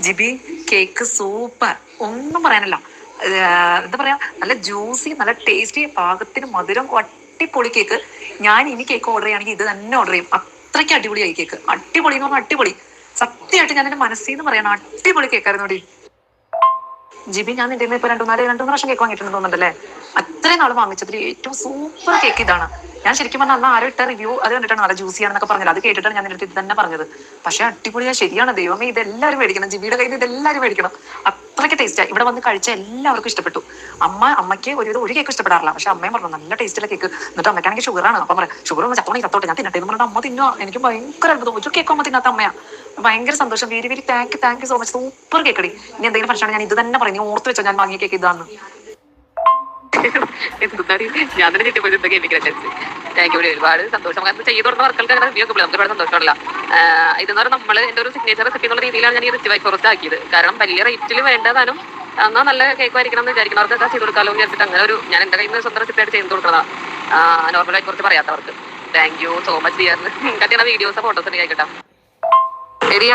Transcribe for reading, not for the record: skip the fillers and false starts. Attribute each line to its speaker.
Speaker 1: GB cake super, ഒന്നും പറയാനല്ല. എന്താ പറയാ, നല്ല ജ്യൂസി, നല്ല ടേസ്റ്റി, പാകത്തിന് മധുരം, അടിപൊളി കേക്ക്. ഞാൻ ഇനി കേക്ക് ഓർഡർ ചെയ്യുകയാണെങ്കിൽ ഇത് തന്നെ ഓർഡർ ചെയ്യും. അത്രയ്ക്ക് അടിപൊളിയായി കേക്ക്. അടിപൊളി എന്ന് പറഞ്ഞാൽ അടിപൊളി. സത്യമായിട്ട് ഞാൻ എന്റെ മനസ്സിൽ നിന്ന് പറയണം, അടിപൊളി കേക്കായിരുന്നു. ജിബി, ഞാൻ നിന്റെ ഇപ്പൊ രണ്ടു മൂന്ന് പ്രാവശ്യം കേക്ക് വാങ്ങിയിട്ടുണ്ട് തോന്നുന്നുണ്ടല്ലേ? അത്രയും നാൾ വാങ്ങിച്ചതിൽ ഏറ്റവും സൂപ്പർ കേക്ക് ഇതാണ്. ഞാൻ ശരിക്കും പറഞ്ഞാൽ അന്ന് ആരോ ഇട്ട റിവ്യൂ അത് കണ്ടിട്ടാണ് നല്ല ജ്യൂസിയാണെന്നൊക്കെ പറഞ്ഞത്. അത് കേട്ടിട്ടാണ് ഞാൻ നിന്റെ ഇത് തന്നെ പറഞ്ഞത്. പക്ഷെ അടിപൊളിയാ, ശരിയാണ്. ദൈവമേ, ഇതെല്ലാവരും മേടിക്കണം. ജിബിയുടെ കയ്യിൽ നിന്ന് ഇതെല്ലാവരും മേടിക്കണം. അത്രയ്ക്ക് ടേസ്റ്റായി. ഇവിടെ വന്ന് കഴിച്ച എല്ലാവർക്കും ഇഷ്ടപ്പെട്ടു. അമ്മയ്ക്ക് ഒരു കേക്ക് ഇഷ്ടപ്പെടാറില്ല. പക്ഷെ അമ്മയും പറഞ്ഞു നല്ല ടേസ്റ്റിലെ കേക്ക്. എന്നിട്ട് അമ്മയ്ക്കാണെങ്കിൽ ഷുഗറാണ്. അപ്പം പറയാം, ഷുഗർ ഒന്ന് ചത്തോണി ചത്തോട്ടെ, ഞാൻ തിന്നട്ടെ എന്ന് പറഞ്ഞാൽ അമ്മ തിന്നോ. എനിക്ക് ഭയങ്കര അത്ഭുതം. ഒരു കേക്ക് അമ്മ തിന്നാത്ത അമ്മയാ. ഭയങ്കര സന്തോഷം. Very very thank you so much. Super കേക്കടി. ഇനി എന്തെങ്കിലും ഫംഗ്ഷൻ ഞാൻ ഇത് തന്നെ പറയും. നീ ഓർത്ത് വെച്ചോ, ഞാൻ വാങ്ങിയ കേക്ക് ഇതാണ്. ഞാൻ തന്നെ ചുറ്റുപോയി താങ്ക് യു. ഒരുപാട് സന്തോഷം. ചെയ്തു കൊടുക്കുന്ന വർക്കൾക്ക് അങ്ങനെ റിവ്യൂ ഒക്കെ നമുക്ക് ഒരുപാട് സന്തോഷമുള്ള ഇതെന്ന് പറഞ്ഞാൽ നമ്മൾ എൻ്റെ ഒരു സിഗ്നേച്ചർ റെസിപ്പി എന്നുള്ള രീതിയിലാണ് ഞാൻ ഈ റിച്ച് ഫോറസ്റ്റ് ആക്കിയത്. കാരണം വലിയ റേറ്റിൽ വേണ്ടതാനും എന്നാൽ നല്ല കേക്ക് ആയിരിക്കണം എന്ന് വിചാരിക്കുന്നവർക്ക് ചെയ്ത് കൊടുക്കാമല്ലോ വിചാരിച്ചിട്ട് അങ്ങനെ ഒരു ഞാൻ എൻ്റെ കയ്യിൽ നിന്ന് സ്വന്തം റെസിപ്പി ആയിട്ട് ചെയ്ത് കൊടുക്കുന്നതാണ്. നോർമലായി കുറച്ച് പറയാത്തവർക്ക്. Thank you so much dear. കട്ടിയാണ് വീഡിയോസ് ഫോട്ടോസ് ഒക്കെ ആയിക്കോട്ടെ.